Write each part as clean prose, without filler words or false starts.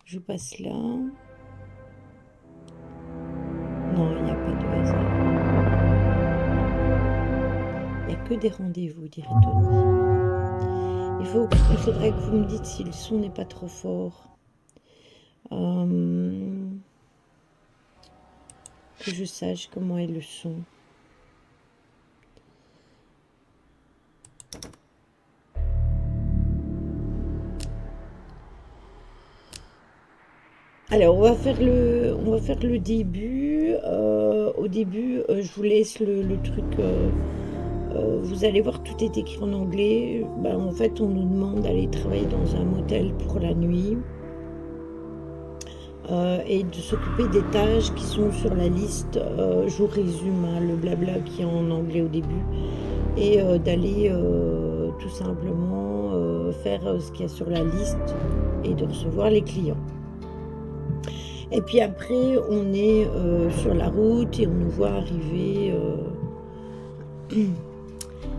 Je passe là. Non, il n'y a pas de hasard. Il n'y a que des rendez-vous, dirait Tony. Il faudrait que vous me dites si le son n'est pas trop fort. Que je sache comment est le son. Alors, on va faire le début. Au début, je vous laisse le truc. Vous allez voir, tout est écrit en anglais. En fait, on nous demande d'aller travailler dans un motel pour la nuit et de s'occuper des tâches qui sont sur la liste. Je vous résume le blabla qui est en anglais au début et d'aller tout simplement faire ce qu'il y a sur la liste et de recevoir les clients. Et puis après, on est sur la route et on nous voit arriver. Il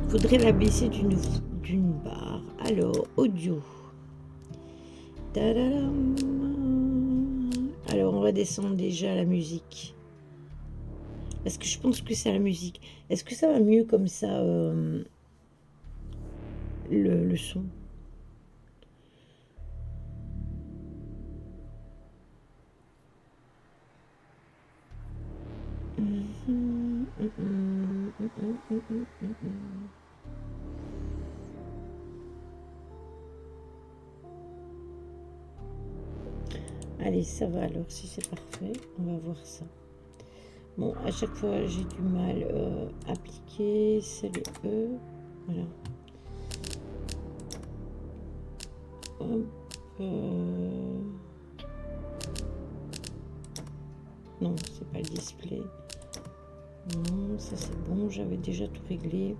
faudrait la baisser d'une barre. Alors, audio. Tadadam. Alors, on va descendre déjà la musique. Parce que je pense que c'est la musique. Est-ce que ça va mieux comme ça, le son? Allez, ça va alors, si c'est parfait, on va voir ça. Bon, à chaque fois, j'ai du mal à appliquer, c'est le E, voilà. Hop, non, c'est pas le display. Non, ça c'est bon, j'avais déjà tout réglé.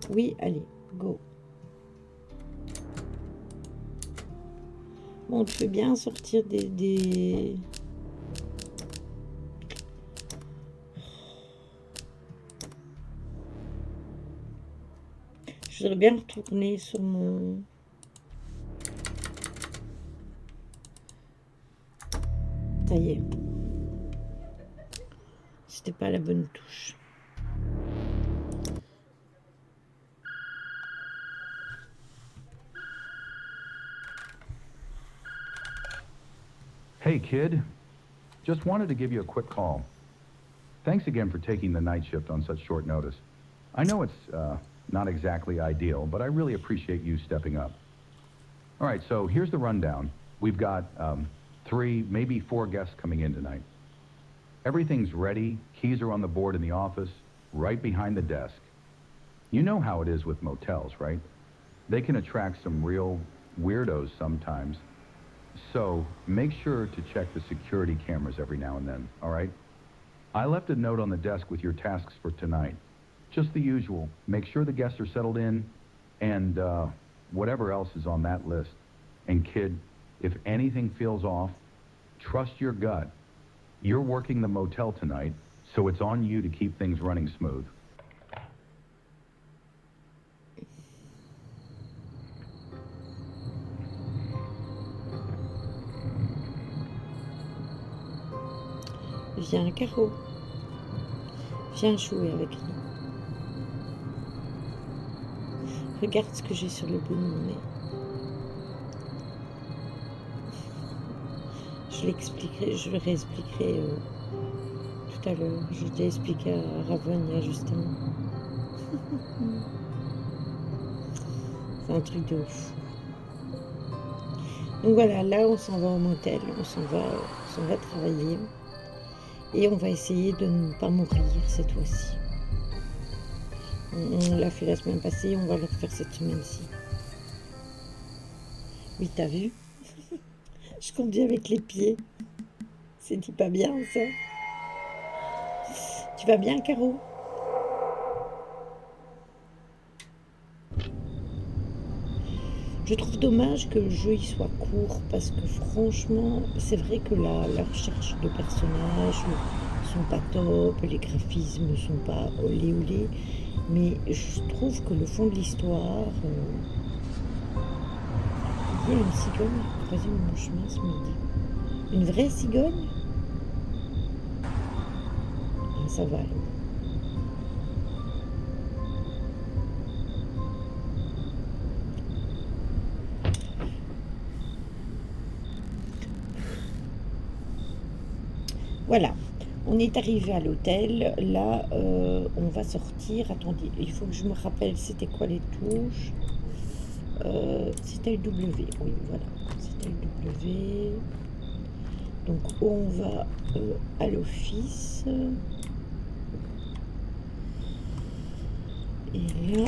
Oui, allez, go. Bon, tu fais bien sortir des... Je voudrais bien retourner sur mon... Ça y est. C'était pas la bonne touche. Hey, kid. Just wanted to give you a quick call. Thanks again for taking the night shift on such short notice. I know it's not exactly ideal, but I really appreciate you stepping up. All right, so here's the rundown. We've got 3, maybe 4 guests coming in tonight. Everything's ready. Keys are on the board in the office, right behind the desk. You know how it is with motels, right? They can attract some real weirdos sometimes. So make sure to check the security cameras every now and then, all right? I left a note on the desk with your tasks for tonight. Just the usual. Make sure the guests are settled in and whatever else is on that list. And kid, if anything feels off, trust your gut. You're working the motel tonight, so it's on you to keep things running smooth. Viens, Caro. Viens jouer avec nous. Regarde ce que j'ai sur le bout de mon nez. Je le réexpliquerai tout à l'heure. Je l'ai expliqué à Ravonna justement. C'est un truc de ouf. Donc voilà, là on s'en va au motel, on s'en va travailler. Et on va essayer de ne pas mourir cette fois-ci. On l'a fait la semaine passée, on va le refaire cette semaine-ci. Oui, t'as vu? Je conduis avec les pieds. C'est pas bien, ça? Tu vas bien, Caro? Je trouve dommage que le jeu il soit court parce que franchement, c'est vrai que la recherche de personnages sont pas top, les graphismes sont pas olé olé, mais je trouve que le fond de l'histoire... Il y a une cigogne qui a croisé mon chemin ce midi. Une vraie cigogne? Ah, ça va alors. Voilà, on est arrivé à l'hôtel. Là, on va sortir. Attendez, il faut que je me rappelle c'était quoi les touches. C'était le W, oui, voilà, c'était le W. Donc, on va à l'office. Et là,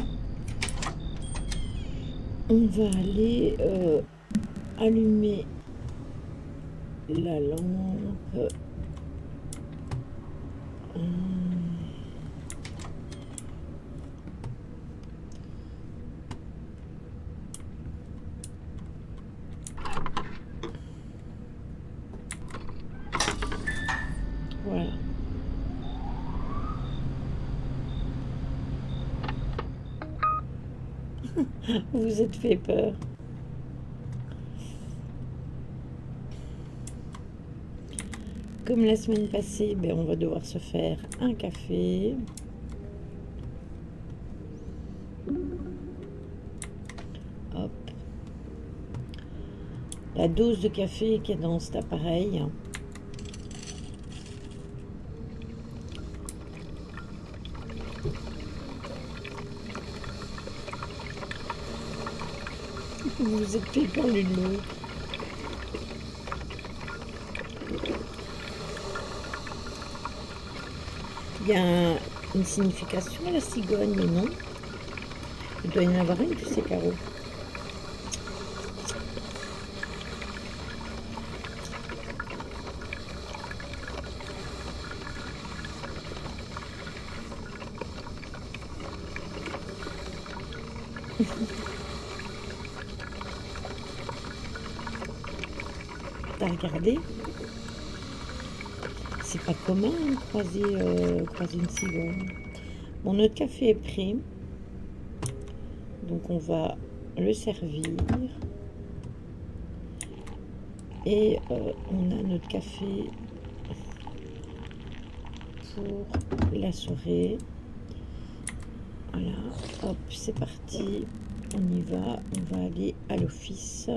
on va aller allumer la lampe. Voilà. Vous vous êtes fait peur. Comme la semaine passée, ben, on va devoir se faire un café. Hop. La dose de café qui est dans cet appareil. Vous vous êtes fait peur l'une l'autre. Il y a une signification à la cigogne, mais non. Il doit y en avoir une, tous ces carreaux. T'as regardé? C'est pas commun de croiser une cigogne. Bon, notre café est prêt. Donc on va le servir. Et on a notre café pour la soirée. Voilà, hop, c'est parti. On y va. On va aller à l'office.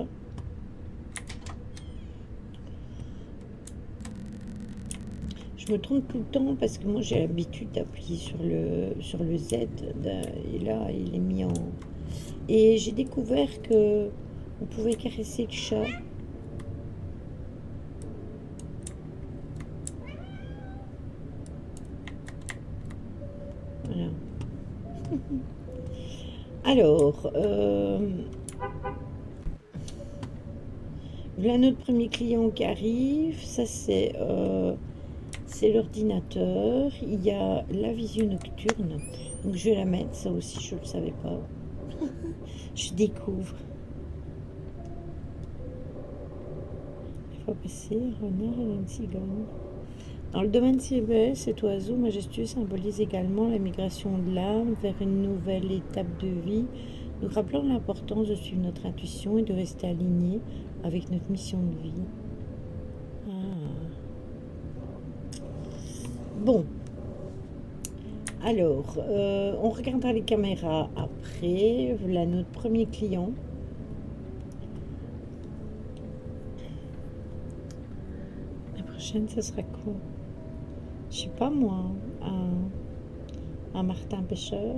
Je me trompe tout le temps parce que moi j'ai l'habitude d'appuyer sur le Z. Et là, il est mis en... Et j'ai découvert que on pouvait caresser le chat. Voilà. Alors, voilà notre premier client qui arrive. Ça, c'est l'ordinateur. Il y a la vision nocturne. Donc, je vais la mettre. Ça aussi, je ne le savais pas. Je découvre. Il faut passer renard et une cigogne. Dans le domaine civil, cet oiseau majestueux symbolise également la migration de l'âme vers une nouvelle étape de vie, nous rappelant l'importance de suivre notre intuition et de rester aligné avec notre mission de vie. Bon. Alors, on regardera les caméras après. Voilà notre premier client. La prochaine, ce sera quoi? Je sais pas moi. Un Martin Pêcheur.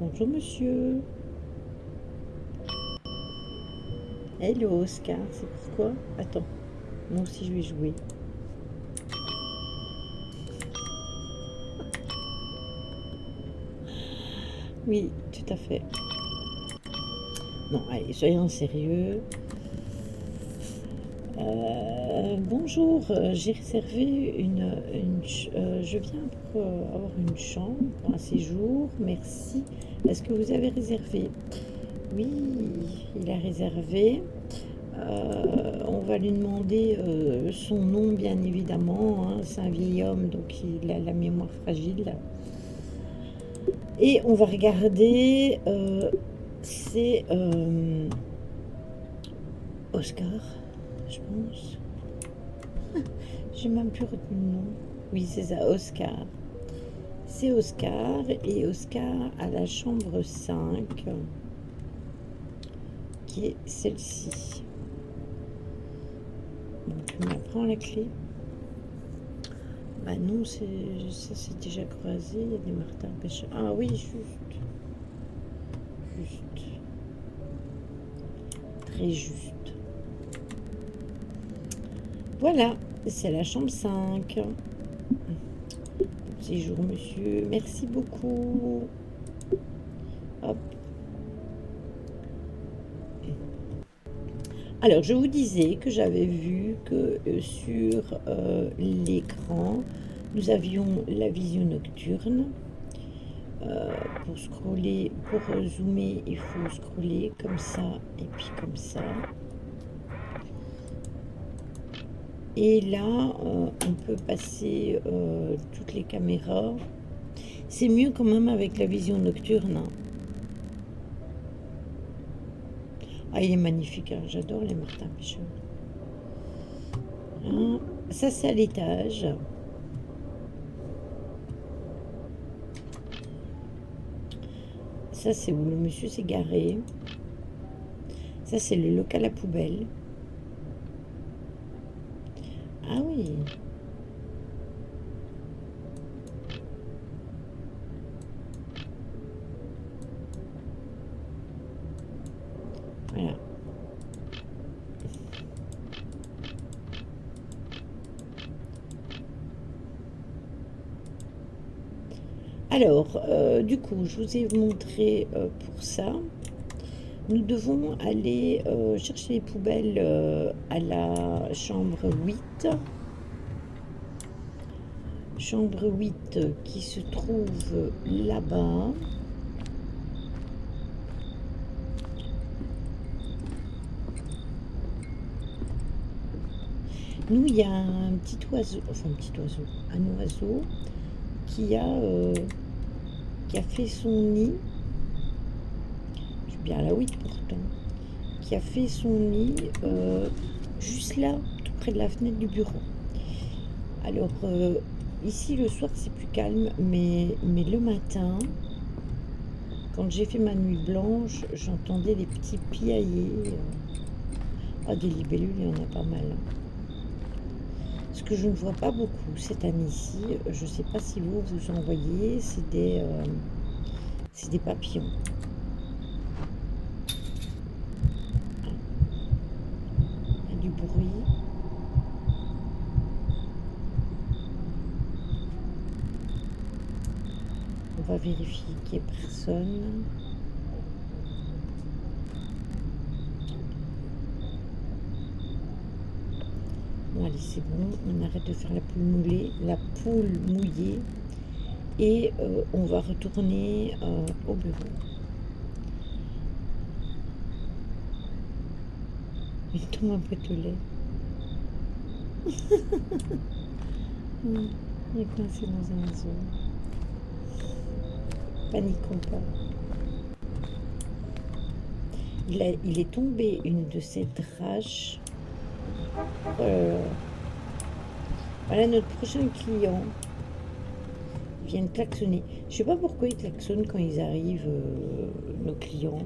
Bonjour monsieur. Hello Oscar, c'est pourquoi? Attends, moi aussi je vais jouer. Oui, tout à fait. Non, allez, soyons sérieux. Bonjour, j'ai réservé je viens pour avoir une chambre pour un séjour, merci. Est-ce que vous avez réservé? Oui, il a réservé. On va lui demander son nom, bien évidemment. Hein. C'est un vieil homme, donc il a la mémoire fragile. Et on va regarder, c'est Oscar, je pense. J'ai même plus retenu le nom. Oui, c'est ça, Oscar. C'est Oscar, et Oscar à la chambre 5, qui est celle-ci. Donc, on prend la clé. Bah non, ça c'est déjà croisé, il y a des martins pêcheurs. Ah oui, juste. Juste. Très juste. Voilà, c'est la chambre 5. Séjour, monsieur. Merci beaucoup. Hop. Alors, je vous disais que j'avais vu que sur l'écran, nous avions la vision nocturne. Pour scroller, pour zoomer, il faut scroller comme ça et puis comme ça. Et là, on peut passer toutes les caméras. C'est mieux quand même avec la vision nocturne. Hein. Ah, il est magnifique, hein. J'adore les martins pêcheurs. Hein. Ça, c'est à l'étage. Ça, c'est où le monsieur s'est garé. Ça, c'est le local à poubelle. Ah oui. Voilà. Alors, du coup, je vous ai montré pour ça. Nous devons aller chercher les poubelles à la chambre 8. Chambre 8 qui se trouve là-bas. Nous, il y a un petit oiseau, enfin un oiseau qui a fait son nid. Je suis bien à la 8 pourtant. Qui a fait son nid juste là, tout près de la fenêtre du bureau. Alors, ici, le soir, c'est plus calme, mais le matin, quand j'ai fait ma nuit blanche, j'entendais des petits piaillés. Ah, des libellules, il y en a pas mal. Ce que je ne vois pas beaucoup cette année-ci, je ne sais pas si vous en voyez, c'est des papillons. Il y a du bruit. On va vérifier qu'il n'y ait personne. Bon, allez, c'est bon. On arrête de faire la poule mouillée. Et on va retourner au bureau. Il tombe un peu de lait. Il est coincé dans un zoo. Paniquons pas. Il est tombé une de ces draches. Voilà notre prochain client. Ils viennent klaxonner. Je sais pas pourquoi ils klaxonnent quand ils arrivent, nos clients.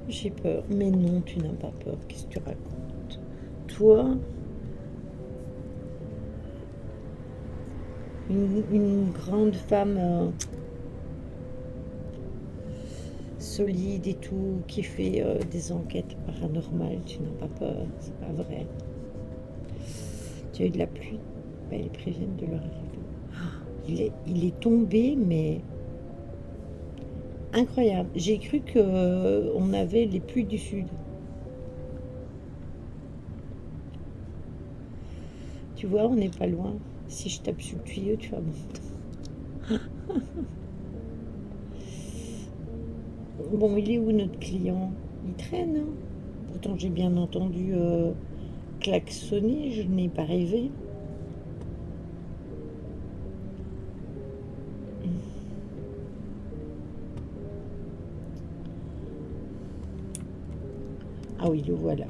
J'ai peur. Mais non, tu n'as pas peur. Qu'est-ce que tu racontes? Toi, une grande femme solide et tout, qui fait des enquêtes paranormales, tu n'as pas peur, c'est pas vrai. Tu as eu de la pluie, ben, ils préviennent de leur arrivée. Il est tombé, mais incroyable. J'ai cru que on avait les pluies du sud. Tu vois, on n'est pas loin. Si je tape sur le tuyau, tu vas monter. Bon, il est où notre client? Il traîne, hein. Pourtant, j'ai bien entendu klaxonner, je n'ai pas rêvé. Ah oui, le voilà.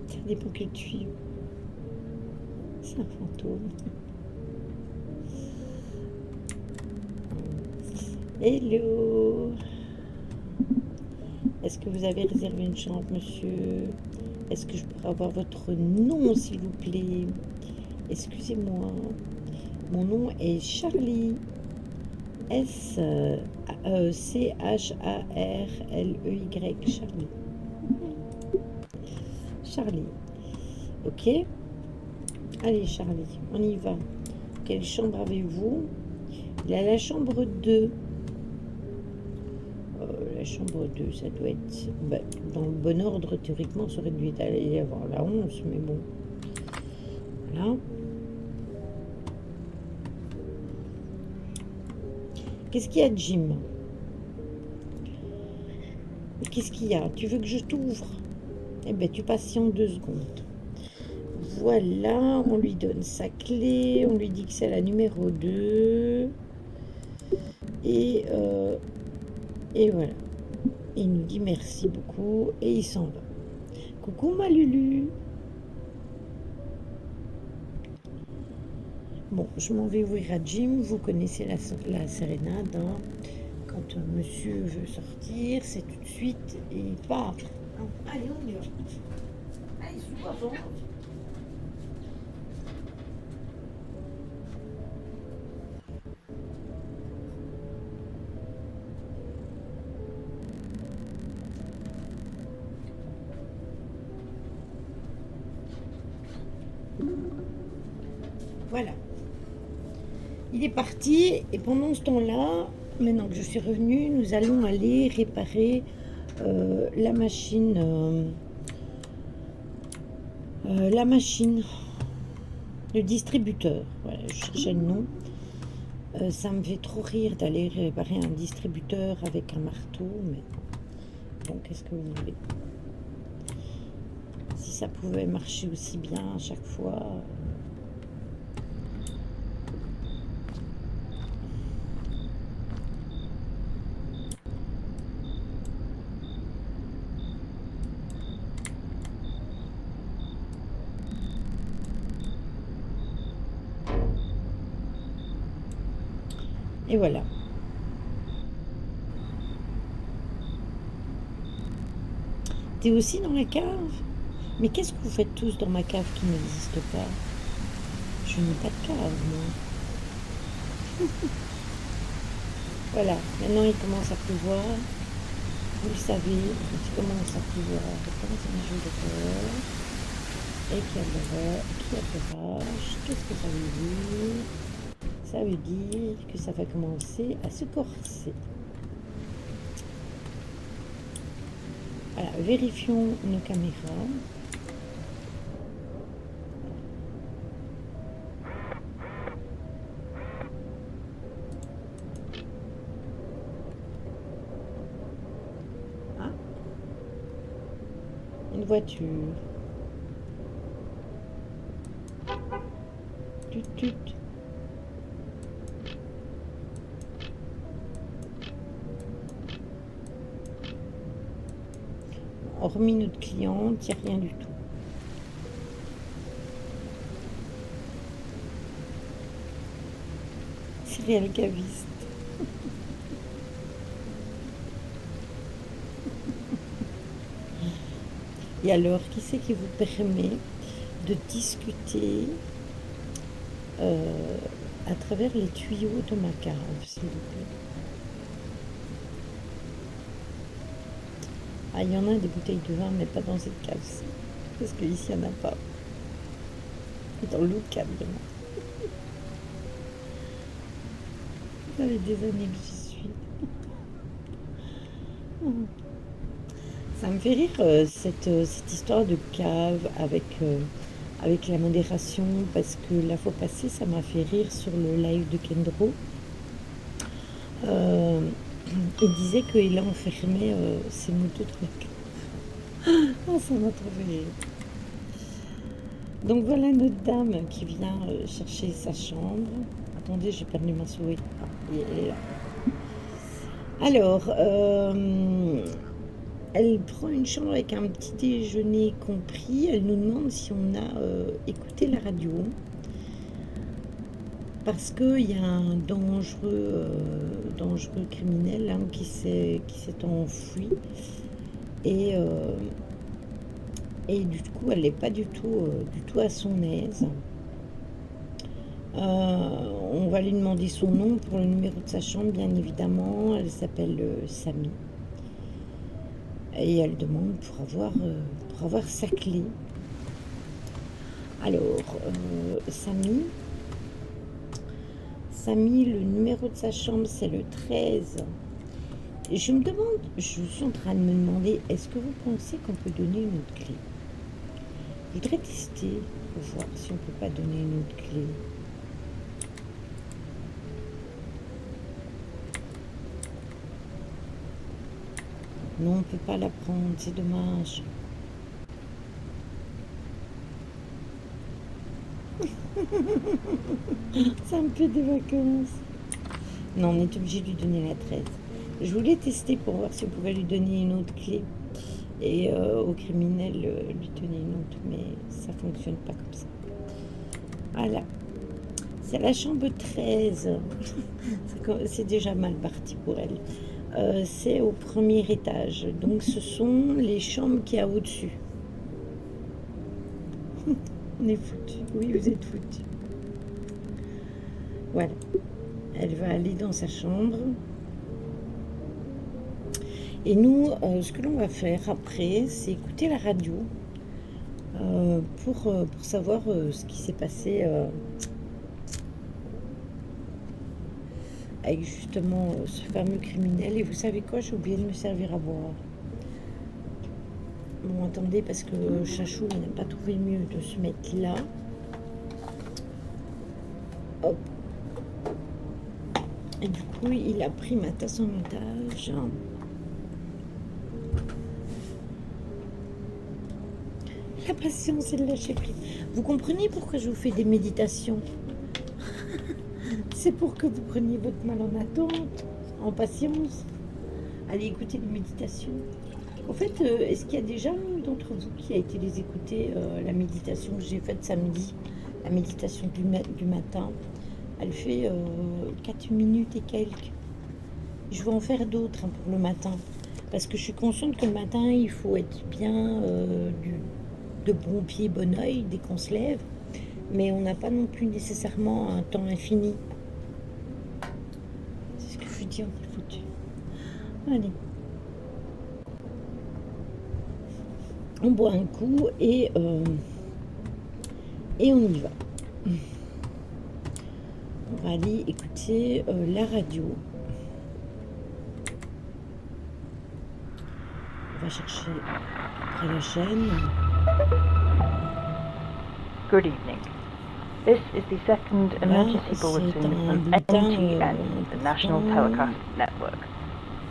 Ça dépend quel tuyau. C'est un fantôme. Hello. Est-ce que vous avez réservé une chambre, monsieur? Est-ce que je pourrais avoir votre nom, s'il vous plaît? Excusez-moi. Mon nom est Charlie. S-C-H-A-R-L-E-Y. Charlie. Charlie. Ok. Allez, Charlie, on y va. Quelle chambre avez-vous? Il a la chambre 2. La chambre 2, ça doit être... Bah, dans le bon ordre, théoriquement, ça aurait dû aller avoir la 11, mais bon. Voilà. Qu'est-ce qu'il y a, Jim? Qu'est-ce qu'il y a? Tu veux que je t'ouvre? Eh bien, tu patientes 2 secondes. Voilà, on lui donne sa clé, on lui dit que c'est la numéro 2. Et voilà. Il nous dit merci beaucoup et il s'en va. Coucou ma Lulu. Bon, je m'en vais ouvrir à Jim. Vous connaissez la sérénade. Hein. Quand monsieur veut sortir, c'est tout de suite et il part. Allez, on y va. Allez, sous avant. Voilà. Il est parti et pendant ce temps-là, maintenant que je suis revenue, nous allons aller réparer la machine. Le distributeur. Voilà, je cherchais le nom. Ça me fait trop rire d'aller réparer un distributeur avec un marteau, mais bon, qu'est-ce que vous voulez? Si ça pouvait marcher aussi bien à chaque fois. Et voilà. T'es aussi dans la cave? Mais qu'est-ce que vous faites tous dans ma cave qui n'existe pas? Je n'ai pas de cave, moi. Voilà, maintenant il commence à pleuvoir. Vous le savez, il commence à pleuvoir. Il commence à neiger dehors. Et qu'il y a de l'orage. Qu'est-ce que ça veut dire? Ça veut dire que ça va commencer à se corser. Voilà, vérifions nos caméras. Ah, une voiture. Tut tut. Hormis notre cliente, il n'y a rien du tout. Serial caviste. Et alors, qui c'est qui vous permet de discuter à travers les tuyaux de ma cave, s'il vous plaît? Ah, il y en a des bouteilles de vin, mais pas dans cette cave-ci. Parce qu'ici, il n'y en a pas. Dans l'autre cave, il y en a. Ça fait des années que j'y suis. Ça me fait rire, cette histoire de cave avec la modération, parce que la fois passée, ça m'a fait rire sur le live de Kendro. Il disait qu'il enfermait ses motos dans la cave. Oh, ça m'a trop fait rire. Donc voilà notre dame qui vient chercher sa chambre. Attendez, j'ai perdu ma souris. Ah, elle est là. Alors, elle prend une chambre avec un petit déjeuner compris. Elle nous demande si on a écouté la radio. Parce qu'il y a un dangereux criminel hein, qui s'est enfui. Et, du coup, elle n'est pas du tout à son aise. On va lui demander son nom pour le numéro de sa chambre, bien évidemment. Elle s'appelle Samy. Et elle demande pour avoir sa clé. Alors, Samy, le numéro de sa chambre, c'est le 13. Et je suis en train de me demander, est-ce que vous pensez qu'on peut donner une autre clé? Je voudrais tester pour voir si on ne peut pas donner une autre clé. Non, on ne peut pas la prendre, c'est dommage. Ça me fait des vacances. Non, on est obligé de lui donner la 13. Je voulais tester pour voir si on pouvait lui donner une autre clé. Et au criminel, lui donner une autre. Mais ça ne fonctionne pas comme ça. Voilà. C'est la chambre 13. C'est déjà mal parti pour elle. C'est au premier étage. Donc ce sont les chambres qu'il y a au-dessus. On est foutus. Oui, vous êtes foutus. Voilà. Elle va aller dans sa chambre. Et nous, ce que l'on va faire après, c'est écouter la radio pour savoir ce qui s'est passé avec justement ce fameux criminel. Et vous savez quoi, j'ai oublié de me servir à boire. Bon, attendez, parce que Chachou n'a pas trouvé mieux de se mettre là. Hop. Et du coup, il a pris ma tasse en otage. La patience et le lâcher prise. Vous comprenez pourquoi je vous fais des méditations? C'est pour que vous preniez votre mal en attente, en patience. Allez écouter les méditations. En fait, est-ce qu'il y a déjà un d'entre vous qui a été les écouter, la méditation que j'ai faite samedi, la méditation du matin? Elle fait 4 minutes et quelques. Je vais en faire d'autres hein, pour le matin. Parce que je suis consciente que le matin, il faut être bien de bon pied, bon oeil dès qu'on se lève. Mais on n'a pas non plus nécessairement un temps infini. C'est ce que je dis, on est foutu. Allez. On boit un coup et on y va. On va aller écouter la radio. On va chercher après la chaîne. Good evening. This is the second emergency bulletin from NTN, the National Telecast Network.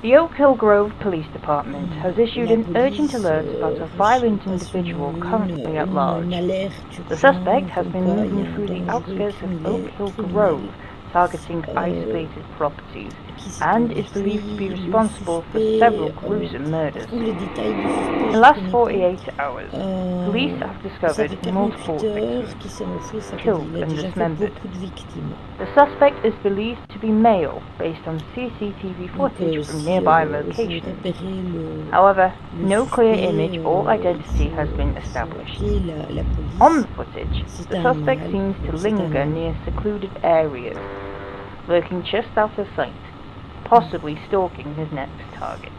The Oak Hill Grove Police Department has issued an urgent alert about a violent individual currently at large. The suspect has been moving through the outskirts of Oak Hill Grove, targeting isolated properties, and is believed to be responsible for several gruesome murders. In the last 48 hours, police have discovered multiple victims, killed and dismembered. The suspect is believed to be male, based on CCTV footage from nearby locations. However, no clear image or identity has been established. On the footage, the suspect seems to linger near secluded areas, lurking just out of sight, possibly stalking his next target.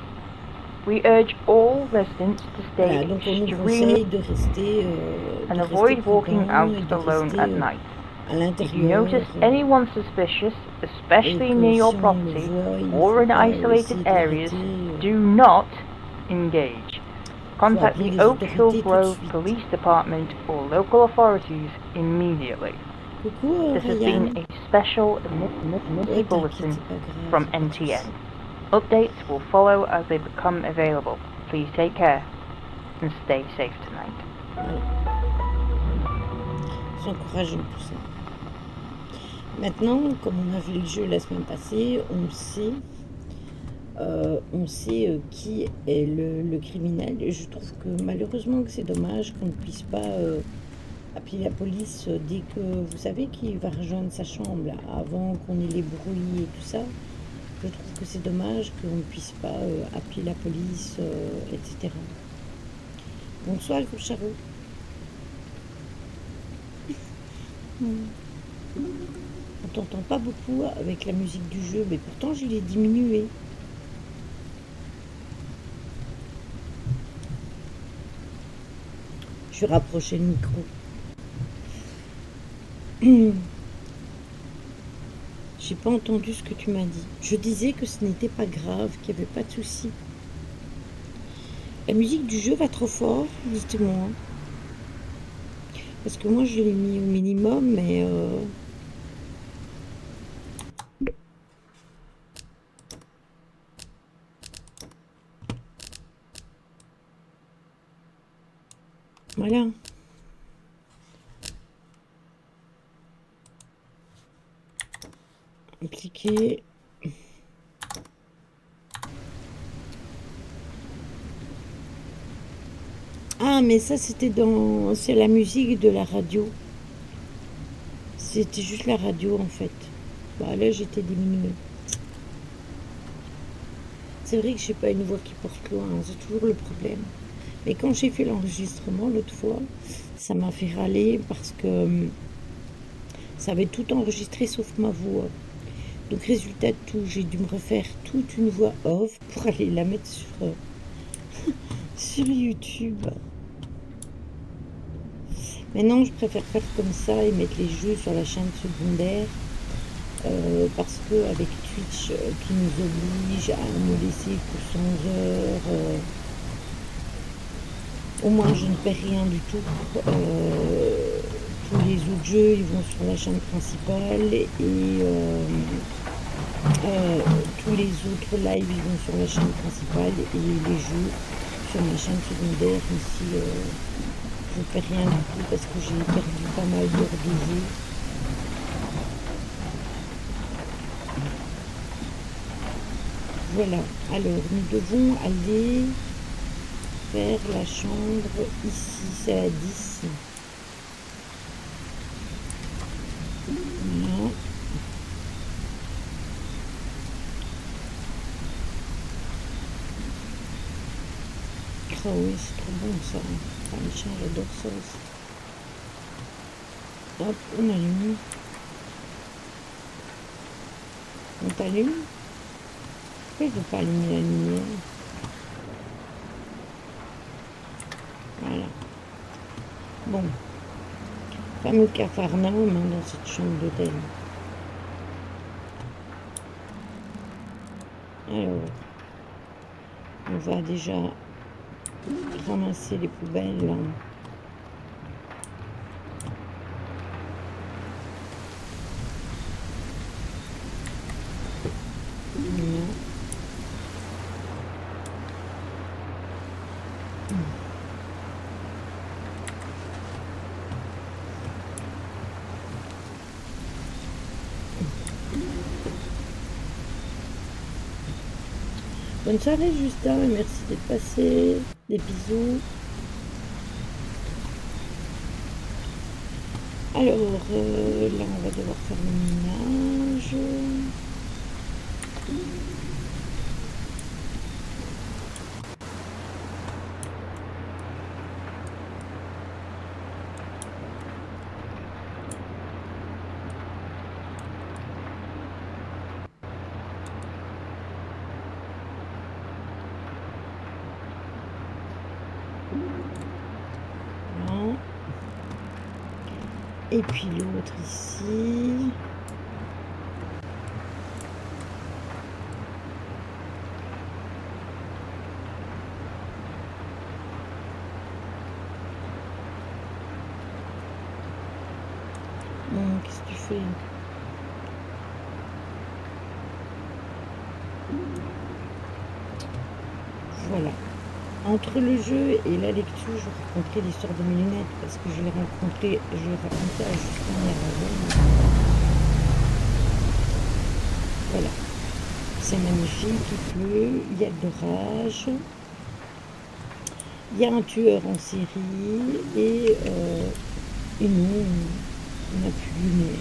We urge all residents to stay extremely and avoid walking out alone at night. If you notice anyone suspicious, especially near your property or in isolated areas, do not engage. Contact the Oak Hill Grove Police Department or local authorities immediately. This has been a special emergency bulletin from NTN. Updates will follow as they become available. Please take care and stay safe tonight. J'encourage tout ça. Maintenant, comme on a vu le jeu la semaine passée, on sait on sait qui est le criminel. Et je trouve que malheureusement que c'est dommage qu'on ne puisse pas appeler la police dès que vous savez qu'il va rejoindre sa chambre, là, avant qu'on ait les bruits et tout ça. Je trouve que c'est dommage qu'on ne puisse pas appeler la police, etc. Bonsoir, Charo. On t'entend pas beaucoup avec la musique du jeu, mais pourtant je l'ai diminué. Je vais rapprocher le micro. J'ai pas entendu ce que tu m'as dit. Je disais que ce n'était pas grave, qu'il n'y avait pas de souci. La musique du jeu va trop fort, dites-moi. Parce que moi je l'ai mis au minimum, mais... Voilà. Appliquer. Ah, mais ça c'était dans... C'est la musique de la radio. C'était juste la radio en fait. Bah, là j'étais diminuée. C'est vrai que j'ai pas une voix qui porte loin, hein, c'est toujours le problème. Mais quand j'ai fait l'enregistrement l'autre fois, ça m'a fait râler parce que ça avait tout enregistré sauf ma voix. Donc résultat de tout, j'ai dû me refaire toute une voix off pour aller la mettre sur YouTube. Maintenant, je préfère faire comme ça et mettre les jeux sur la chaîne secondaire parce que avec Twitch qui nous oblige à nous laisser que 100 heures, au moins je ne perds rien du tout. Tous les autres jeux ils vont sur la chaîne principale et tous les autres lives ils vont sur la chaîne principale et les jeux sur ma chaîne secondaire. Ici je ne perds rien du tout parce que j'ai perdu pas mal d'heures de jeu. Voilà, alors nous devons aller vers la chambre ici, c'est à 10. Voilà. Ah oui, c'est trop bon ça. Ah, Michel, j'adore ça aussi. Hop, on allume. On t'allume? Pourquoi il ne veut pas allumer la lumière? Voilà. Bon. Fameux capharnaüm dans cette chambre d'hôtel. Alors, on va déjà ramasser les poubelles. Là. Voilà. Bonne soirée Justin, merci d'être passé. Des bisous. Alors, là on va devoir faire le ménage. Voilà. Et puis l'autre ici. Qu'est-ce que tu fais? Voilà. Entre le jeu et la lecture, je raconterai l'histoire de mes lunettes parce que je l'ai raconté à Justin hier avant. Voilà. C'est magnifique, il pleut, il y a de l'orage, il y a un tueur en série et nous, on n'a plus de lumière.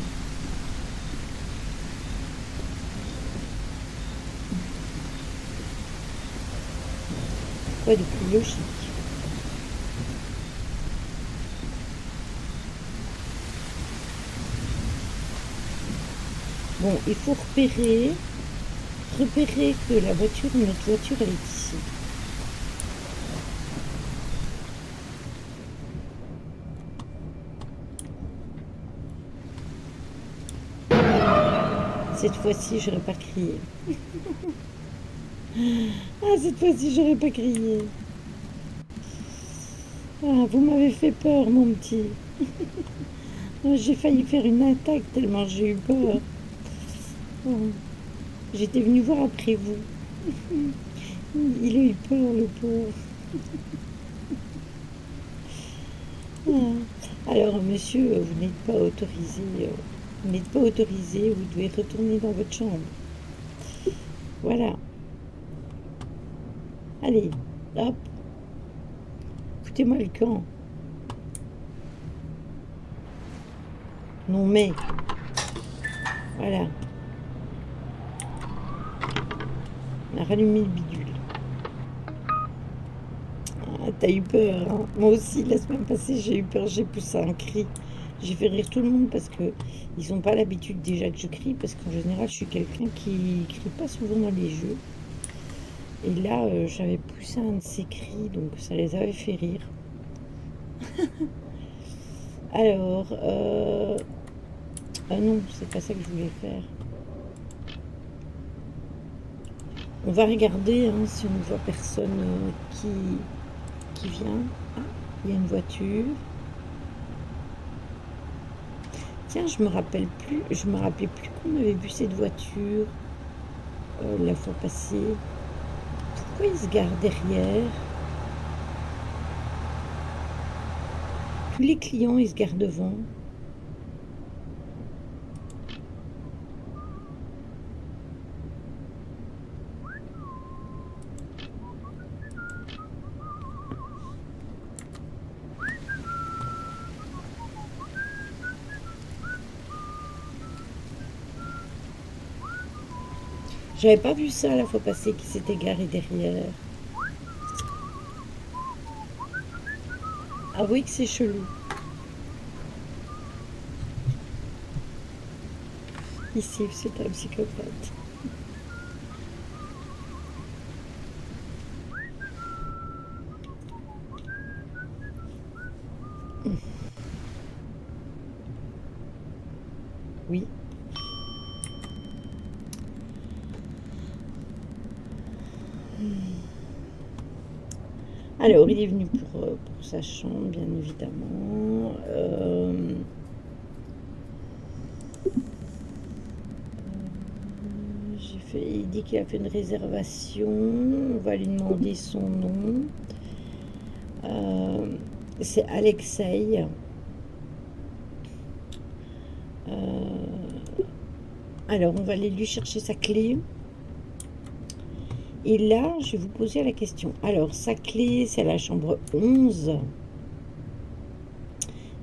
Quoi de plus logique? Bon, il faut repérer que la voiture, notre voiture, elle est ici. Cette fois-ci, j'aurais pas crié. Ah, cette fois-ci, j'aurais pas crié. Ah, vous m'avez fait peur, mon petit. J'ai failli faire une attaque tellement j'ai eu peur. Oh. J'étais venue voir après vous. Il a eu peur, le pauvre. Alors, monsieur, vous n'êtes pas autorisé. Vous n'êtes pas autorisé. Vous devez retourner dans votre chambre. Voilà. Allez, hop. Foutez-moi le camp. Non, mais. Voilà. On a rallumé le bidule. Ah, t'as eu peur, hein? Moi aussi, la semaine passée, j'ai eu peur, j'ai poussé un cri. J'ai fait rire tout le monde parce que ils n'ont pas l'habitude déjà que je crie, parce qu'en général, je suis quelqu'un qui crie pas souvent dans les jeux. Et là, j'avais poussé un de ces cris, donc ça les avait fait rire. Alors, ah non, c'est pas ça que je voulais faire. On va regarder hein, si on ne voit personne qui vient. Ah, il y a une voiture. Tiens, je me rappelais plus qu'on avait vu cette voiture la fois passée. Pourquoi il se gare derrière? Tous les clients, ils se garent devant. J'avais pas vu ça la fois passée qui s'était garé derrière. Avouez que c'est chelou. Ici, c'est un psychopathe. Oui. Alors, il est venu pour sa chambre, bien évidemment. Il dit qu'il a fait une réservation. On va lui demander son nom. C'est Alexei. Alors, on va aller lui chercher sa clé. Et là, je vais vous poser la question. Alors, sa clé, c'est la chambre 11.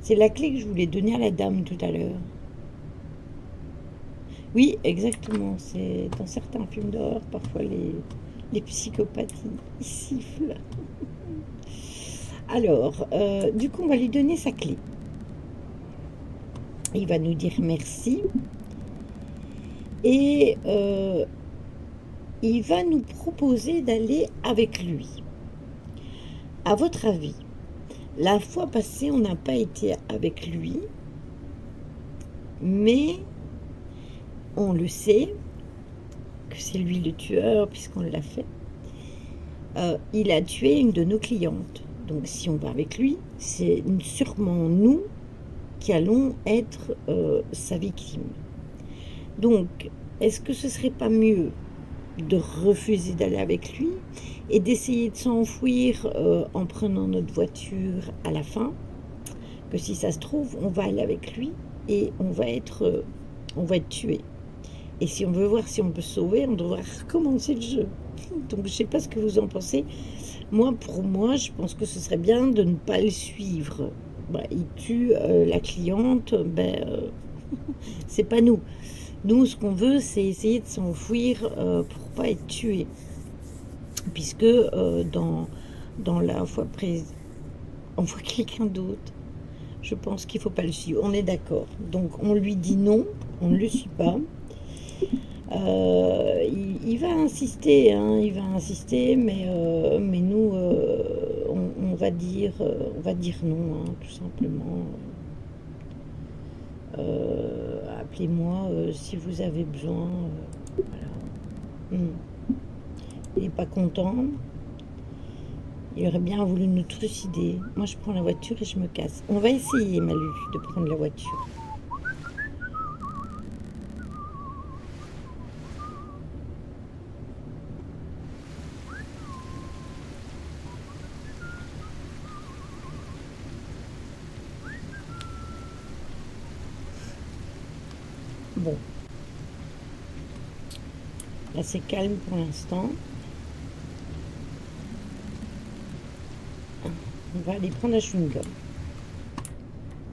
C'est la clé que je voulais donner à la dame tout à l'heure. Oui, exactement. C'est dans certains films d'horreur, parfois les psychopathes, ils sifflent. Alors, du coup, on va lui donner sa clé. Il va nous dire merci. Et il va nous proposer d'aller avec lui. À votre avis, la fois passée, on n'a pas été avec lui, mais on le sait que c'est lui le tueur, puisqu'on l'a fait. Il a tué une de nos clientes. Donc si on va avec lui, c'est sûrement nous qui allons être sa victime. Donc, est-ce que ce serait pas mieux de refuser d'aller avec lui et d'essayer de s'enfuir en prenant notre voiture à la fin, que si ça se trouve, on va aller avec lui et on va être tué. Et si on veut voir si on peut sauver, on devra recommencer le jeu. Donc je sais pas ce que vous en pensez. Moi, pour moi, je pense que ce serait bien de ne pas le suivre. Bah, il tue la cliente, c'est pas nous. Nous, ce qu'on veut, c'est essayer de s'enfuir pour pas être tué. Puisque dans la foi on voit quelqu'un d'autre. Je pense qu'il faut pas le suivre. On est d'accord. Donc on lui dit non, on ne le suit pas. Il va insister, hein, mais nous, on va dire non, hein, tout simplement. Appelez-moi si vous avez besoin. Voilà. Il n'est pas content. Il aurait bien voulu nous trucider. Moi, je prends la voiture et je me casse. On va essayer, Malu, de prendre la voiture. Bon. Là, c'est calme pour l'instant. On va aller prendre un chewing-gum.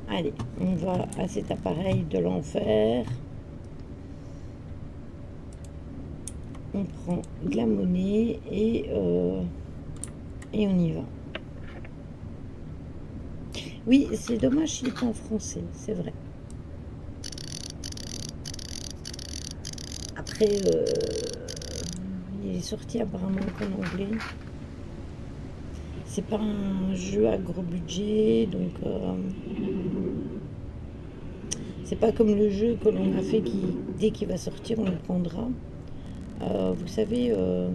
Allez, on va à cet appareil de l'enfer. On prend de la monnaie et on y va. Oui, c'est dommage qu'il est en français, c'est vrai. Après, il est sorti apparemment qu'en anglais. C'est pas un jeu à gros budget, donc c'est pas comme le jeu que l'on a fait qui, dès qu'il va sortir, on le prendra. Vous savez, on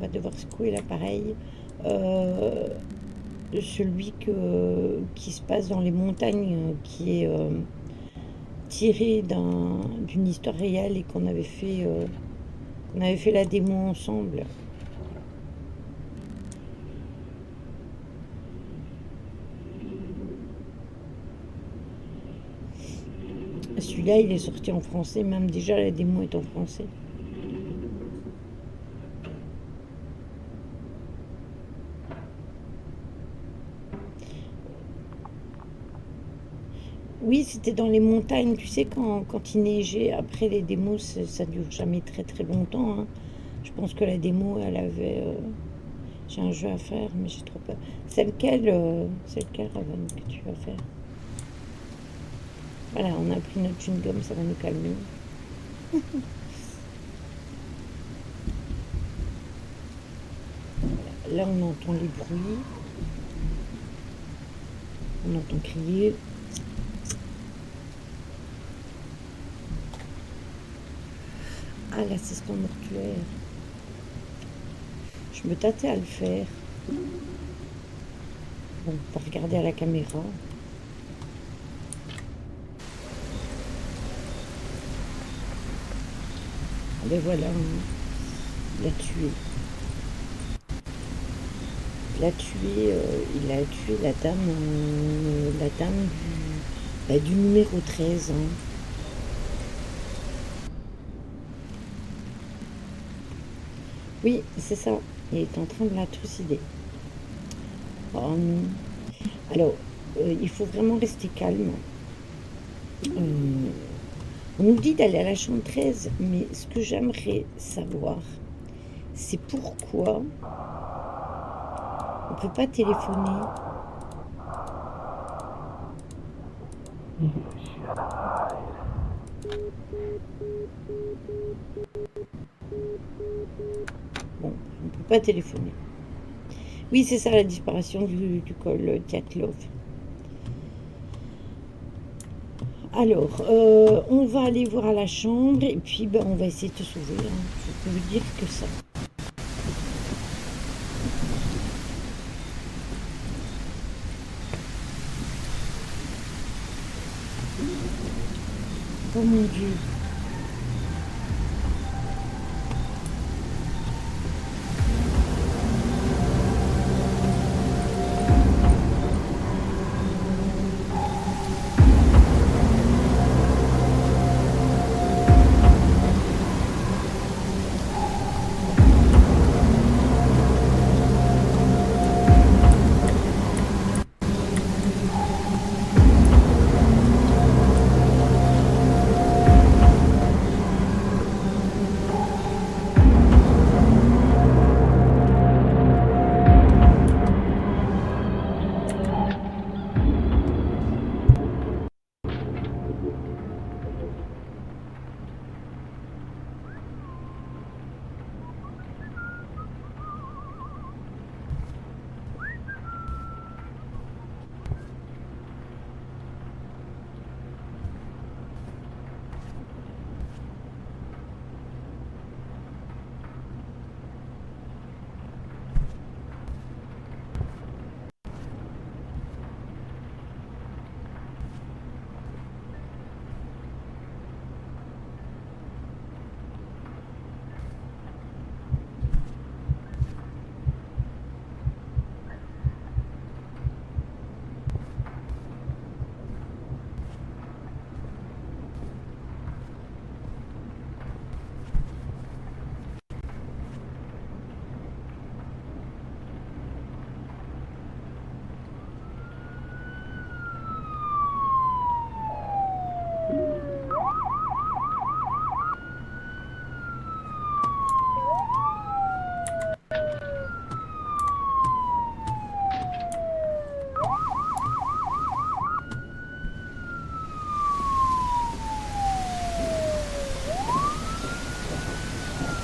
va devoir secouer l'appareil. Celui qui se passe dans les montagnes, qui est tiré d'une histoire réelle et qu'on avait fait la démo ensemble. Celui-là, il est sorti en français, même déjà la démo est en français. Oui, c'était dans les montagnes, tu sais, quand il neigeait. Après, les démos, ça dure jamais très très longtemps, hein. Je pense que la démo, elle avait... j'ai un jeu à faire, mais j'ai trop peur. C'est lequel, Raven, que tu vas faire? Voilà, on a pris notre chewing-gum, ça va nous calmer. Voilà. Là, on entend les bruits. On entend crier. Ah, l'assistant mortuaire. Je me tâtais à le faire. Bon, on va regarder à la caméra. Ah ben voilà, il l'a tué. Il a tué la dame du numéro 13. Hein. Oui, c'est ça. Il est en train de la trucider. Oh non. Alors, il faut vraiment rester calme. On nous dit d'aller à la chambre 13, mais ce que j'aimerais savoir, c'est pourquoi on ne peut pas téléphoner. Bon, on ne peut pas téléphoner. Oui, c'est ça la disparition du col Dyatlov. Alors, on va aller voir à la chambre et puis on va essayer de te sauver. Hein. Je peux vous dire que ça. Oh mon Dieu.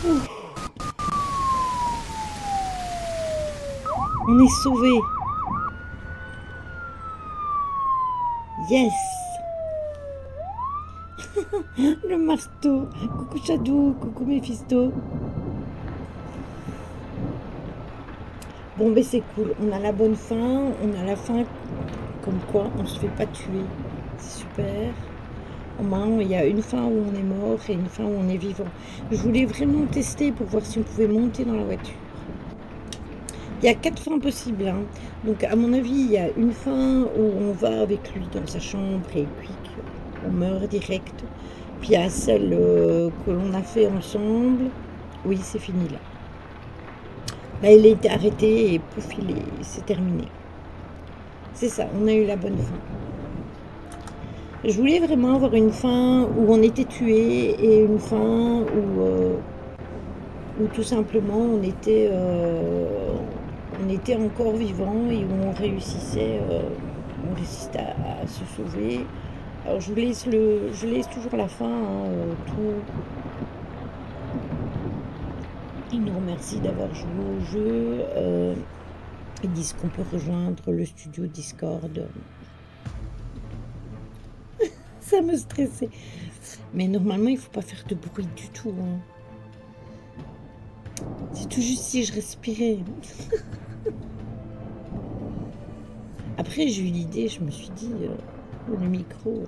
Ouf. On est sauvés. Yes. Le marteau. Coucou Shadow, coucou Mephisto. Bon, ben c'est cool. On a la bonne fin. On a la fin comme quoi on se fait pas tuer. C'est super. Au moins, il y a une fin où on est mort et une fin où on est vivant. Je voulais vraiment tester pour voir si on pouvait monter dans la voiture. Il y a 4 fins possibles. Hein. Donc, à mon avis, il y a une fin où on va avec lui dans sa chambre et quick, on meurt direct. Puis il y a celle que l'on a fait ensemble. Oui, c'est fini là. Là, il a été arrêté et pouf, c'est terminé. C'est ça, on a eu la bonne fin. Je voulais vraiment avoir une fin où on était tué et une fin où tout simplement on était encore vivant et où on réussissait à se sauver. Alors je laisse toujours la fin, hein, tout. Ils nous remercient d'avoir joué au jeu. Ils disent qu'on peut rejoindre le studio Discord. Ça me stressait. Mais normalement, il ne faut pas faire de bruit du tout. Hein. C'est tout juste si je respirais. Après, j'ai eu l'idée, je me suis dit, le micro...